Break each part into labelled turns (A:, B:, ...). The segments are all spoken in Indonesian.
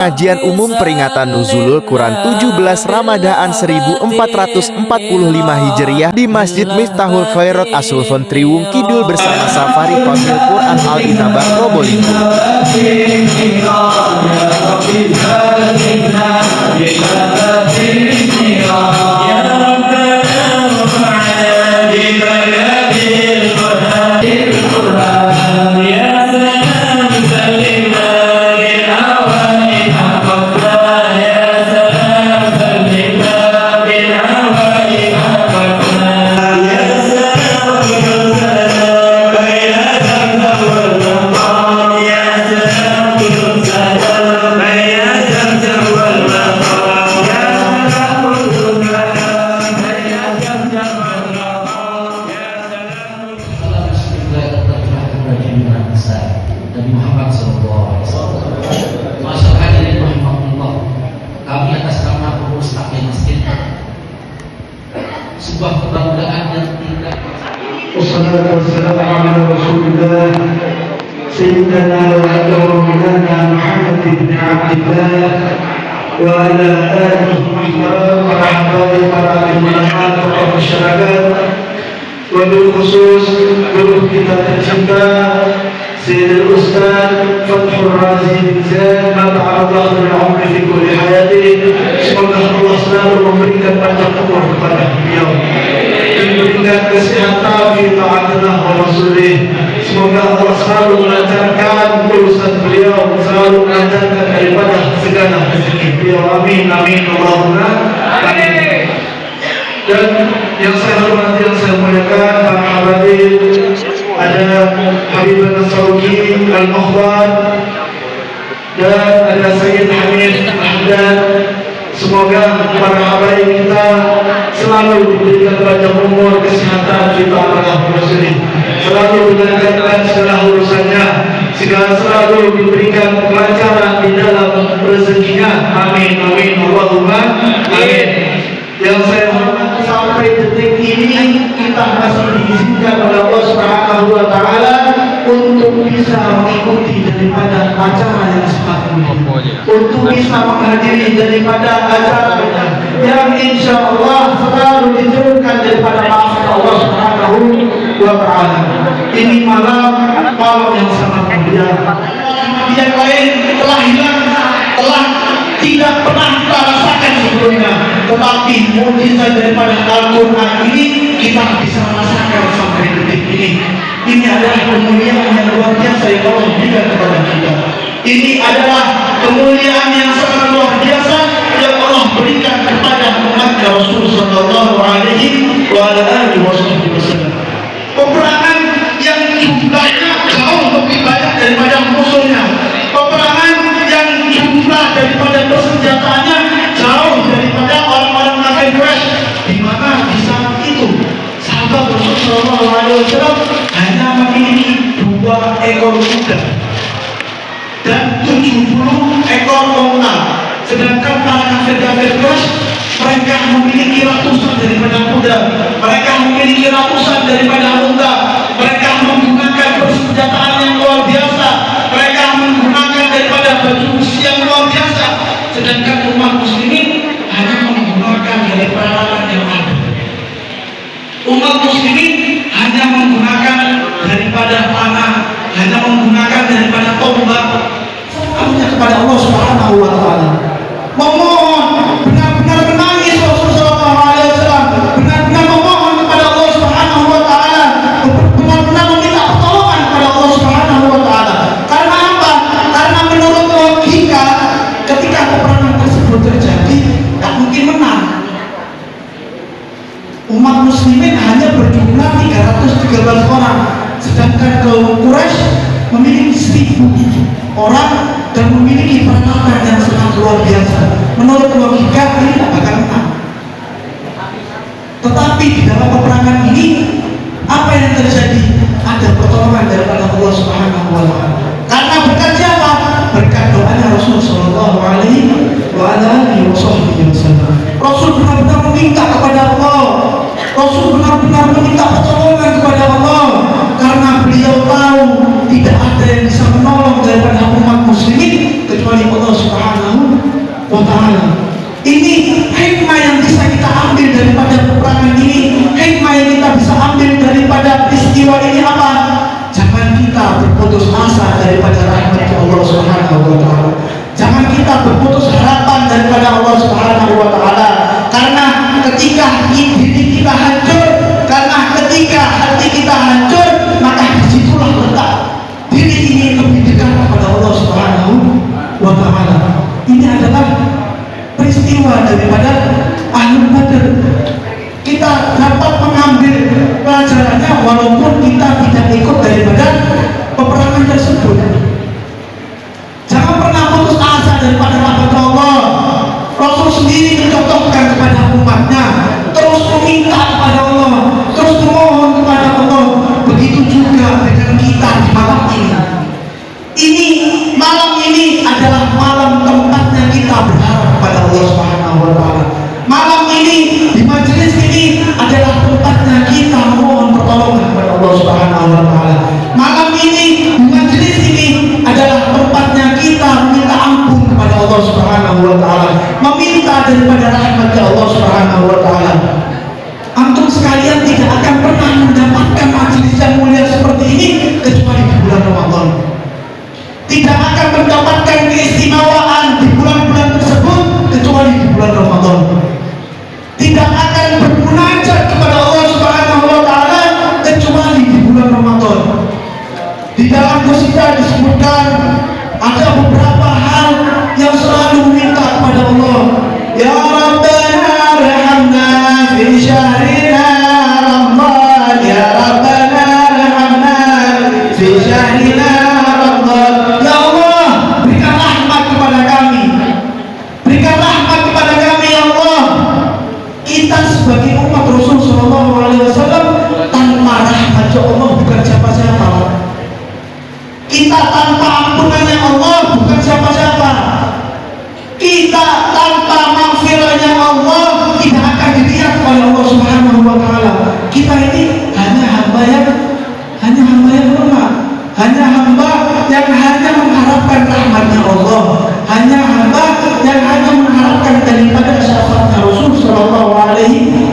A: Pengajian umum peringatan Nuzulul Quran 17 Ramadaan 1445 Hijriah di Masjid Miftahul Khairat Asulfon Triwung Kidul bersama Safari Fadhil Quran Al-Inabah Probolinggo.
B: Nabi Muhammad SAW. Masyaallah hadirin rahimakumullah. Kami atas nama pengurus takmir masjid sebuah kebanggaan yang tidak.
C: Wassalatu wassalamu ala Rasulillah Sayyidina wa Maulana Muhammad ibn Abdillah wa ala alihi wa sahbihi para ulama tokoh masyarakat, wabil khusus guru kita tercinta Sayyidul Ustaz Fathur Razi bin Zaid mata'allah bil umri fi kulli hayati. Semoga Allah selalu memberikan panjang umur kepada beliau, diberikan kesehatan fi ta'atillah wa rasulih. Semoga Allah selalu melancarkan urusan beliau, selalu melancarkan daripada segala rezeki beliau. Amin amin Allahumma amin. Dan yang saya hormati, yang saya muliakan para hadirin, ada Habib Nasruddin Al-Mukhtar dan ada Sayyid Hamid Ahmad. Semoga para habaib kita selalu diberikan panjang umur, kesehatan, fitnah Rasulullah, selalu dilancarkan segala urusannya, selalu diberikan kelancaran di dalam rezekinya. Amin amin Allahumma amin. Yang saya hormati, sampai detik ini kita masih diizinkan oleh Allah Subhanahu wa Ta'ala untuk bisa mengikuti daripada acara yang sangat mulia, untuk bisa menghadiri daripada acara yang insya Allah selalu diturunkan daripada maafkan Allah Subhanahu wa Ta'ala. Ini malam yang sangat mulia. Yang lain telah hilang, telah tidak pernah kita rasakan sebelumnya, tetapi mukjizat daripada Al-Quran ini kita bisa rasakan sampai detik ini. Ini adalah kemuliaan yang luar biasa yang Allah berikan kepada kita. Ini adalah kemuliaan yang sangat luar biasa yang Allah berikan kepada umat Rasul Sallallahu Alaihi Wasallam. Peperangan yang jumlahnya jauh lebih banyak daripada musuhnya. Peperangan yang jumlah daripada persenjataannya jauh daripada orang-orang kafir Quraisy, di mana di saat itu sahabat Rasulullah SAW hanya memiliki 2 ekor kuda dan 70 ekor unta, sedangkan para kafir Quraisy mereka memiliki ratusan daripada kuda, mereka memiliki ratusan daripada unta, mereka menggunakan persenjataan yang luar biasa, mereka menggunakan daripada baju besi yang luar biasa, sedangkan umat muslimin hanya menggunakan dari peralatan yang ada. Umat muslimin hanya menggunakan daripada panah, hanya menggunakan daripada tombak. Hanya kepada Allah Subhanahu wa Ta'ala memohon, benar-benar menangis Rasulullah SAW, benar-benar memohon kepada Allah Subhanahu wa Ta'ala, benar-benar meminta pertolongan kepada Allah Subhanahu wa Ta'ala. Karena apa? Karena menurut logika, ketika peperangan tersebut terjadi, tak mungkin menang. Umat muslimin hanya berjumlah 313 orang, sedangkan kaum Quraisy memiliki 1000 orang dan memiliki peralatan yang sangat luar biasa. Menurut logika ini tidak akan menang. Tetapi di dalam peperangan ini apa yang terjadi? Ada pertolongan daripada Allah Subhanahu wa Ta'ala. Karena berkat siapa? Berkat doanya Rasul Sallallahu Alaihi Wasallam. Rasul benar-benar meminta kepada Allah. Rasul benar-benar meminta pertolongan kepada Allah karena beliau tahu tidak ada yang bisa menolong daripada umat muslimin kecuali Allah Subhanahu
D: ini adalah peristiwa daripada Ahlul Badar. Kita dapat mengambil pelajarannya walaupun kita tidak ikut daripada peperangan tersebut. Jangan pernah putus asa daripada rahmat Allah. Rasul sendiri mencontohkan kepada umatnya, terus meminta kepada Allah, terus memohon kepada Allah. Begitu juga dengan kita di malam ini. Ini malam ini adalah malam tempatnya kita berharap kepada Allah Subhanahu wa taala. Malam ini di majelis ini adalah tempatnya kita memohon pertolongan kepada Allah Subhanahu wa taala. Malam ini di majelis ini adalah tempatnya kita meminta ampun kepada Allah Subhanahu wa taala, meminta daripada rahmat Allah Subhanahu wa taala. Antum sekalian tidak akan pernah mendapatkan majelis yang mulia seperti ini kecuali di bulan Ramadan. Tidak akan mendapatkan keistimewaan di bulan-bulan tersebut kecuali di bulan Ramadan. Tidak akan bermunajat kepada Allah Subhanahu wa taala kecuali di bulan Ramadan. Di dalam qasidah disebutkan ada beberapa hal yang selalu meminta kepada Allah. Ya Rabbana rahamna fi syahrina Ramadan, ya Rabbana rahamna fi syahrina Ramadan. Ya Allah, berikan rahmat kepada kami. Berikan rahmat kepada kami ya Allah. Kita sebagai umat Rasul sallallahu alaihi wasallam tanpa rahmat ya Allah bukan siapa-siapa. Kita tanpa ampunannya Allah bukan siapa-siapa. Kita tanpa maghfirahnya Allah tidak akan dilihat oleh Allah Subhanahu wa taala. Kita ini hanya hamba yang lemah, hanya hamba yang hanya mengharapkan rahmatnya Allah, hanya hamba yang hanya mengharapkan daripada syafaatnya Rasul sallallahu alaihi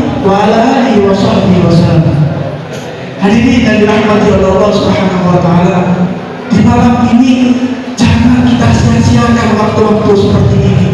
D: wasallam. Hadirin yang dirahmati oleh Allah Subhanahu wa taala, di malam ini jangan kita sia-siakan waktu-waktu seperti ini.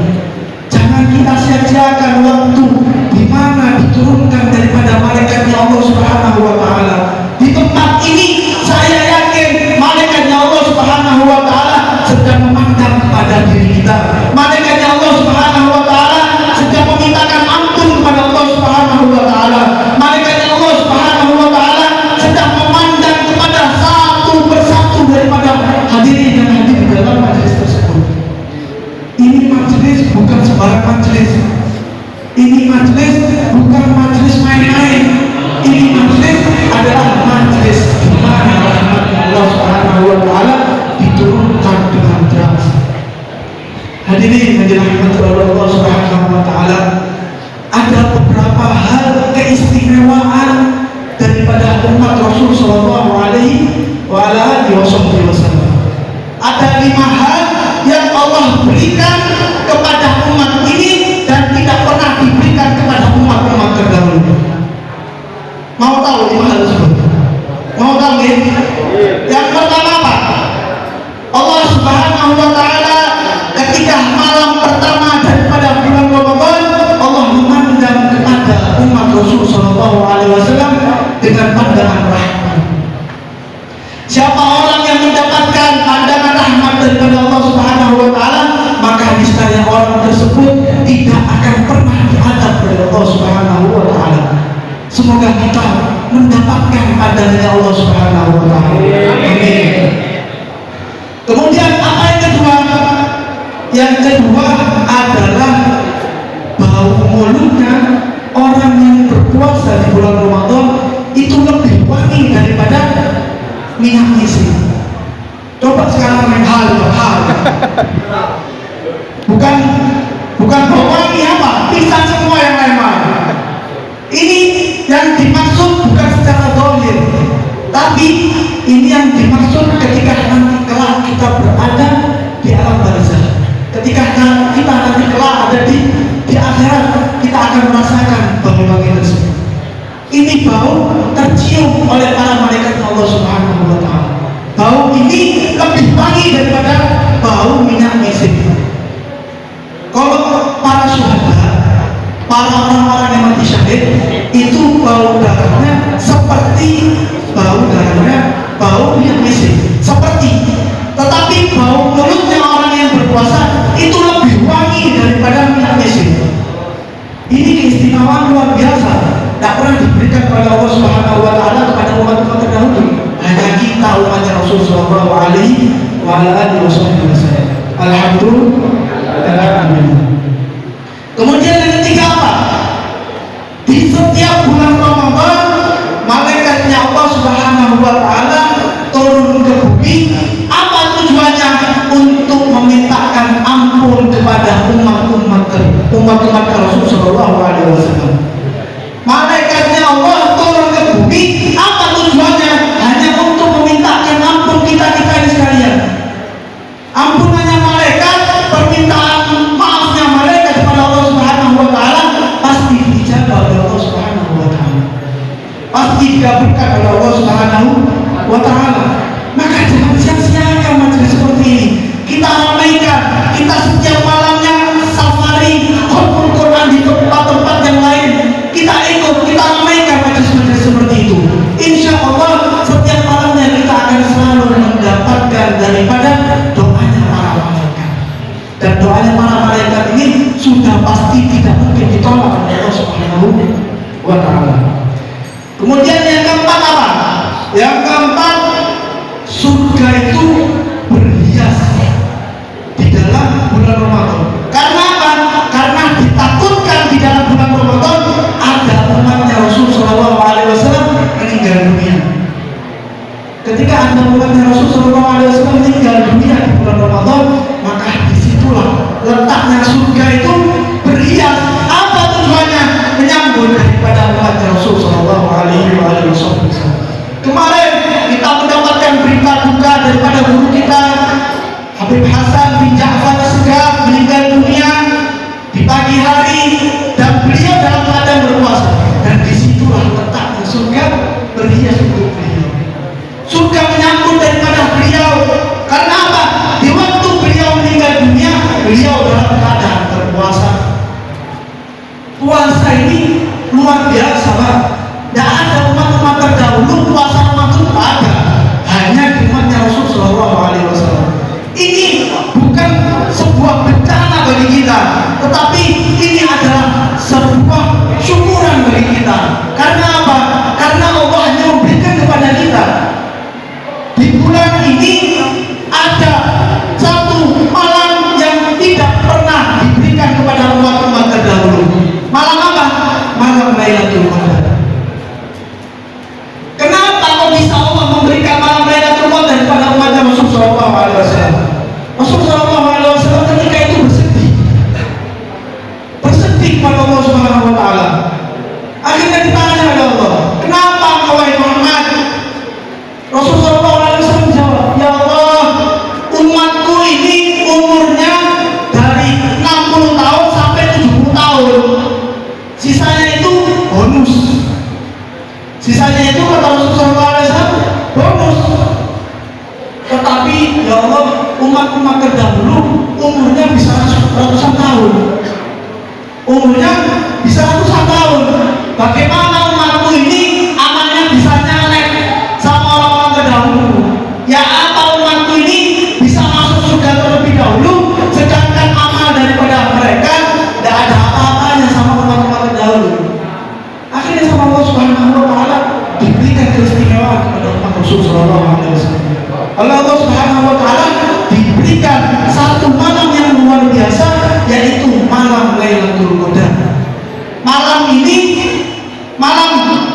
D: Jangan kita sia-siakan waktu di mana diturunkan daripada malaikatnya Allah Subhanahu wa taala. Di tempat ini saya yakin malaikatnya Allah Subhanahu wa taala sedang memandang kepada diri kita. Malaikatnya Allah Subhanahu wa taala sedang memintakan ampun kepada Allah Subhanahu wa taala. Malaikatnya Allah Subhanahu wa taala sedang memandang kepada satu persatu daripada hadirin yang hadir di dalam majelis tersebut. Ini majelis bukan sembarang majelis. Ini majelis bukan majelis main-main. Ini majelis adalah majelis di mana rahmat Allah Subhanahu wa taala diturunkan dengan deras. Hadirin yang dirahmati oleh Allah Subhanahu wa taala, ada beberapa hal keistimewaan daripada umat Rasul sallallahu alaihi wasallam. Ada 5 hal yang Allah berikan kepada umat ini dan tidak pernah diberikan kepada umat-umat terdahulu. Mau tahu 5 hal tersebut? Mau tahu ya? Yang pertama apa? Allah Subhanahu wa taala ketika malam pertama daripada bulan Ramadan, Allah memandang kepada umat Rasul sallallahu alaihi wasallam dengan pandangan rahmat. Siapa orang yang mendapatkan pandangan rahmat daripada Allah Subhanahu wa taala, maka niscaya orang tersebut tidak akan pernah diadab oleh Allah Subhanahu wa taala. Semoga kita mendapatkan pandangannya Allah Subhanahu wa taala. Amin. Kemudian apa yang kedua? Yang kedua adalah bau mulutnya orang yang berpuasa di bulan Ramadan itu lebih wangi daripada minyak isi. Coba sekarang main hal. Bukan bau wangi apa? Bisa semua yang lain. Ini yang dimaksud bukan secara zahir, tapi ini yang dimaksud ketika nanti kelak kita berada di alam barzakh. Ketika kita nanti kelak ada di akhirat, kita akan merasakan bau-bau tersebut. Ini bau tercium oleh para malaikat Allah Subhanahu wa taala. Bau ini lebih wangi daripada bau minyak misik. Kalau para syuhada, para orang-orang yang mati syahid, itu bau darahnya seperti bau minyak misik, seperti. Tetapi bau mulutnya orang yang berpuasa itu lebih wangi Ini keistimewaan luar biasa, tidak pernah diberikan oleh Allah Subhanahu wa Ta'ala kepada umat-umat terdahulu. Hanya kita umatnya Rasul Sallallahu Alaihi Wasallam. Alhamdulillah. Kemudian yang ketiga apa? Di setiap bulan Ramadan, malaikatnya Allah Subhanahu wa Ta'ala turun ke bumi. Apa tujuannya? Untuk memintakan ampun kepada umat-umat Rasul Sallallahu Alaihi Wasallam. Malaikatnya Allah turun ke bumi. Apa tujuannya? Hanya untuk memintakan ampun kita ini sekalian. Ampunannya malaikat, permintaan maafnya malaikat kepada Allah Subhanahu wa Ta'ala pasti dijawab oleh Allah Subhanahu wa Ta'ala, pasti dikabulkan oleh Allah Subhanahu wa Ta'ala. Maka jangan sia-siakan majelis seperti ini. Kita ramaikan, kita setiap malamnya safari khutbah Quran di tempat-tempat yang lain. Kita ikut, kita ramaikan majelis-majelis seperti itu. Insya Allah setiap malamnya kita akan selalu mendapatkan daripada doanya para malaikat. Dan doanya para malaikat ini sudah pasti tidak mungkin ditolak oleh Allah Subhanahu wa Ta'ala. Kemudian yang keempat apa? Yang keempat, surga itu berhias di dalam bulan Ramadan. Karena apa? Karena ditakutkan di dalam bulan Ramadan ada umatnya Rasul Sallallahu Alaihi Wasallam meninggal dunia. Ketika ada umatnya Rasul Sallallahu Alaihi Wasallam meninggal dunia di bulan Ramadan, maka disitulah letaknya surga itu berhias. Apa tujuannya? Menyambut daripada umatnya Rasul Sallallahu Alaihi Wasallam. Kemarin kita mendapatkan berita duka daripada guru kita Habib Hasan bin Ja'far Segaf meninggal dunia di pagi hari, dan beliau dalam keadaan berpuasa. Dan disitulah letaknya surga berhias untuk beliau. Surga menyambut daripada beliau. Karena apa? Di waktu beliau meninggal dunia, beliau dalam keadaan berpuasa. Puasa ini luar biasa, Pak. Tidak ada umat-umat terdahulu puasa Ramadan, tidak ada. Hanya di umatnya Rasul Sallallahu Alaihi Wasallam. Ini bukan sebuah bencana bagi kita, tetapi ini adalah sebuah syukuran bagi kita. Karena apa? Karena Allah hanya memberikan kepada kita. Di bulan ini ada satu malam yang tidak pernah diberikan kepada umat-umat terdahulu. Malam apa? Malam Lailatul Qadar. Kenapa kok bisa Allah memberikan malam Lailatul Qadar kepada umatnya Rasul Sallallahu Alaihi Wasallam? Rasul Sallallahu Alaihi Wasallam ketika itu bersedih kepada Allah Subhanahu Wa Taala. Akhirnya ditanya oleh Allah, kenapa kau wahai Muhammad? Rasul Sallallahu Alaihi Wasallam jawab, ya Allah, umatku ini umurnya dari 60 tahun sampai 70 tahun. Sisanya itu bonus. Sisanya itu kata Rasul Sallallahu Alaihi Wasallam bonus. Tetapi ya Allah, umat-umat terdahulu umurnya bisa ratusan tahun. Umurnya bisa ratusan tahun. Bagaimana umatku ini amalnya bisa nyalek sama orang-orang terdahulu? Ya apa umatku ini bisa masuk surga terlebih dahulu, sedangkan amal daripada mereka tidak ada apa-apanya sama umat-umat terdahulu. Akhirnya sama Allah Subhanahu Wa Taala diberikan keistimewaan kepada umat Rasul Sallallahu Alaihi Wasallam. Allah Subhanahu Wa Taala diberikan satu malam yang luar biasa, yaitu malam Lailatul Qadar. Malam ini, malam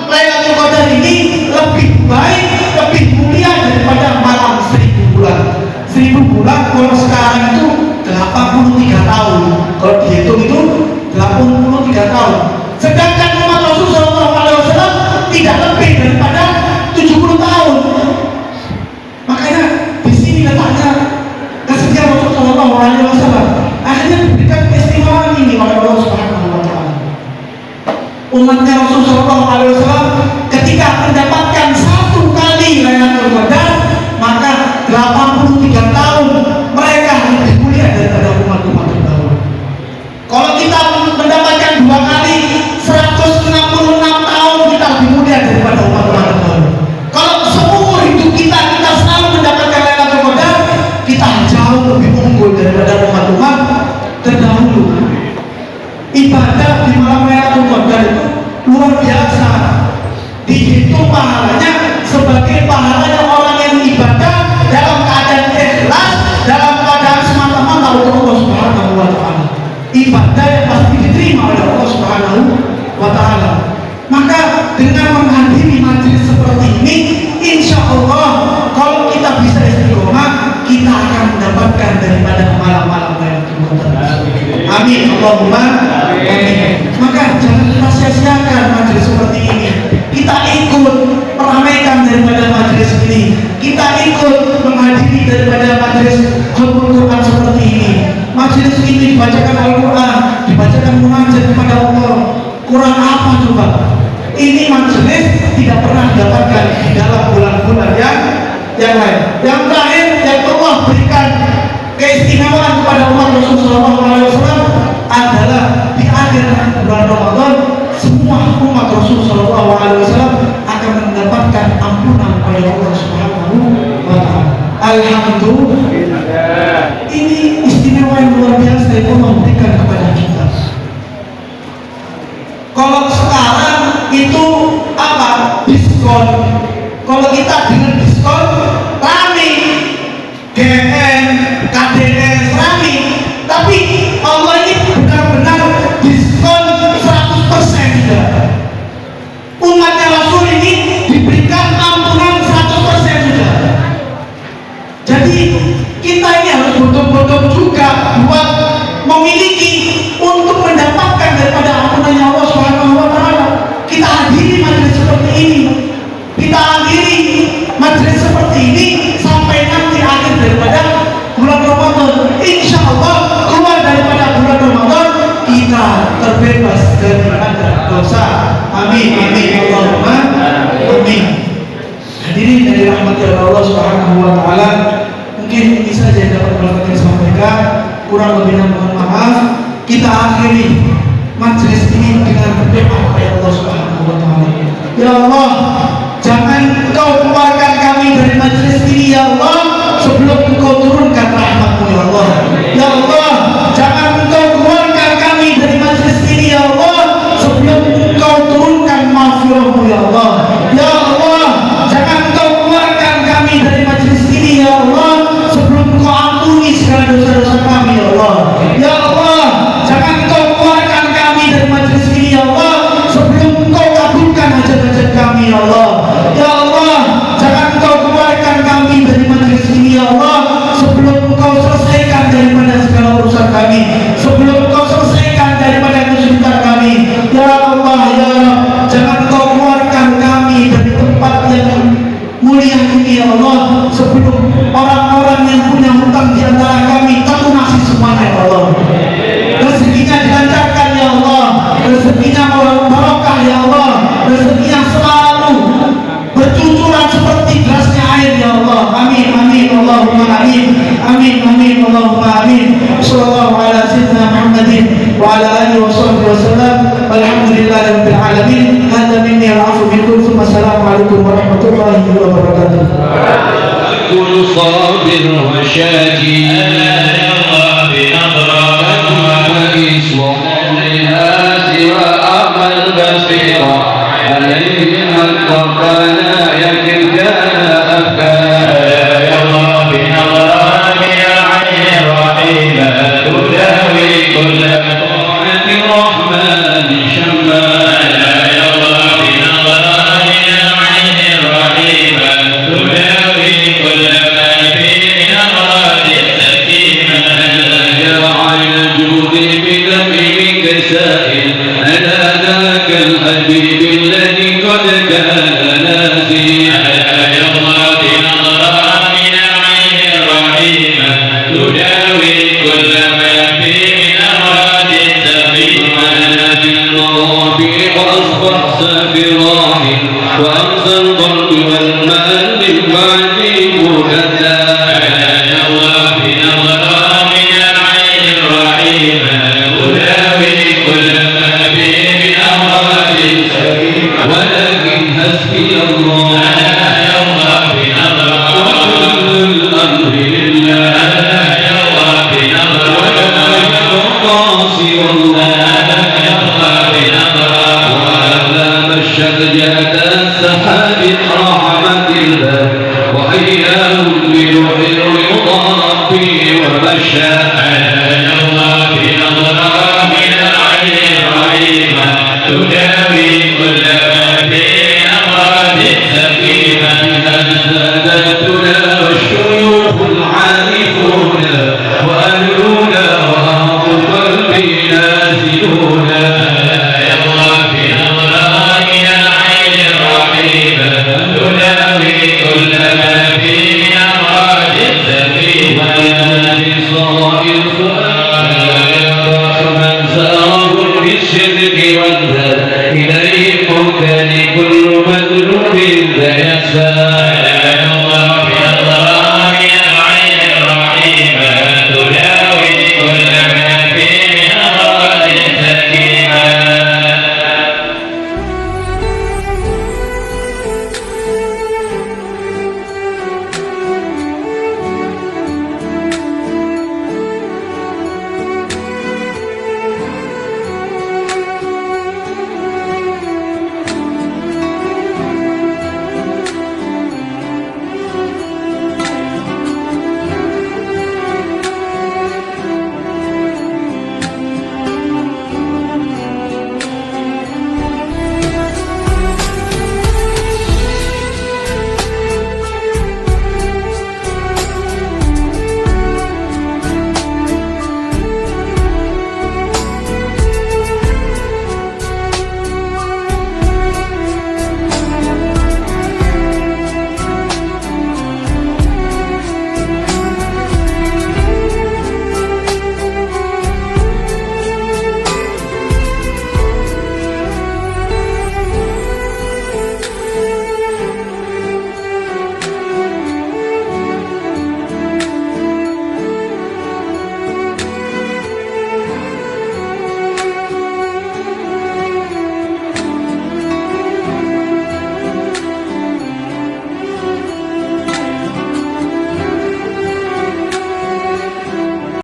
D: Lailatul Qadar ini lebih baik, lebih mulia daripada malam 1000 bulan. 1000 bulan kalau sekarang itu 83 tahun. Kalau dihitung itu 83 tahun. Sedangkan umat Rasul Sallallahu Alaihi Wasallam tidak lebih daripada 70 tahun. Makanya di sini letaknya kesetiaan Rasul Sallallahu Alaihi Wasallam. Akhirnya diberikan keistimewaan ini oleh Allah Subhanahu Wa Taala. Umatnya Rasul Sallallahu Alaihi Wasallam ketika mendapatkan satu kali Lailatul Qadar, maka 83 tahun mereka lebih mulia daripada umat-umat terdahulu. Kalau kita mendapatkan 2 kali 166 tahun, kita lebih mulia daripada umat-umat terdahulu. Kalau seumur hidup kita selalu mendapatkan Lailatul Qadar, kita jauh lebih unggul daripada umat-umat terdahulu. Ibadah di malam ibadah yang pasti diterima oleh Allah Subhanahu wa Ta'ala. Maka dengan menghadiri majelis seperti ini, insya Allah kalau kita bisa istiqomah, kita akan mendapatkan daripada malam-malam Lailatul Qadar. Amin, Allahumma amin. Maka jangan kita sia-siakan majelis seperti ini. Kita ikut meramaikan daripada majelis ini. Kita ikut menghadiri daripada majelis Quran seperti ini. Majelis ini dibacakan Al-Quran, dibacakan munajat kepada Allah. Quran apa coba? Ini majelis tidak pernah didapatkan di dalam bulan-bulan yang lain. Yang terakhir yang Allah berikan keistimewaan kepada umat Rasulullah SAW adalah di akhir bulan Ramadan, semua umat Rasulullah SAW akan mendapatkan ampunan oleh Allah Subhanahu wa Ta'ala. Alhamdulillah. Ini istimewa yang luar biasa yang Allah berikan kepada kita. Kalau sekarang itu apa? Diskon. Kalau kita dengan diskon rame, GM, KDS rame. Tapi Allah ini benar-benar diskon 100% juga. Umatnya Rasul ini diberikan ampunan 100% juga. Jadi kita ini harus betul-betul juga buat memiliki untuk mendapatkan daripada ampunannya Allah Subhanahu wa Ta'ala. Kita hadiri majelis seperti ini. Kita hadiri majelis seperti ini sampai nanti akhir daripada bulan Ramadan. Insya Allah keluar daripada bulan Ramadan kita terbebas daripada dosa. Amin, amin, Allahumma amin. Hadirin dari rahmat Allah Subhanahu wa Ta'ala, mungkin ini saja yang dapat Bapak sampaikan. Kurang lebihnya mohon maaf. Kita akhiri majelis ini dengan berdoa kepada Allah Subhanahu wa Ta'ala. Ya Allah, jangan Engkau keluarkan kami dari majelis ini ya Allah sebelum Engkau turunkan rahmat-Mu ya Allah. Ya Allah, jangan Engkau keluarkan kami dari majelis ini ya Allah sebelum Engkau turunkan maghfirah-Mu ya Allah. Ya Allah, jangan Engkau keluarkan kami dari majelis ini ya Allah sebelum Engkau ampuni segala dosa-dosa kami ya Allah. Ya Allah, jangan Engkau keluarkan kami dari majelis ini ya Allah sebelum Engkau kabulkan hajat-hajat kami ya Allah. Ya Allah, jangan Engkau keluarkan kami dari majelis ini ya Allah sebelum Engkau selesaikan daripada segala urusan kami, sebelum Engkau selesaikan daripada kesulitan kami. Ya Allah, ya Rabb, jangan Engkau keluarkan kami dari tempat yang mulia ini ya Allah sebelum orang-orang yang punya hutang di antara kami terlunasi semuanya ya Allah. Rezekinya dilancarkan ya Allah, rezekinya barokah ya Allah, rezekinya selalu bercucuran seperti derasnya air ya Allah. Amin, amin, Allahumma amin, amin, amin, Allahumma amin. Sallallahu ala sayyidina Muhammadin wa ala alihi wa sahbihi wa sallam. Alhamdulillahi rabbil alamin. Hadza minni al-'afwu minkum. Assalamualaikum warahmatullahi wabarakatuh.
E: كل صابر وشاكر يا الله بنظرك وإصلاح الناس وأعمى البصيرة عليهم ربنا يكن كان أفكار يا الله بنظرك يا عين رحيمة تداوي كل طاعة الرحمن شمال يا الله بنظرك يا عين رحيمة تداوي كل ما فيه من أمراض السكينة يا عين الجود بدمك سائل على ذاك الحبيب الذي قد كان ناسيا يا الله بنظرك يا عين رحيمة تداوي كل ما فيه من أمراض السكينة بالرافع وأصبح سافراه وأمسى القلب والمال من بعد مهدا يا الله بنظرك يا عين الرحيمة تداوي كل ما فيه من أمراض السكينة ولكن حسبي الله يا الله بنظرك وكل الأمر لله يا الله بنظرك ولا قاصر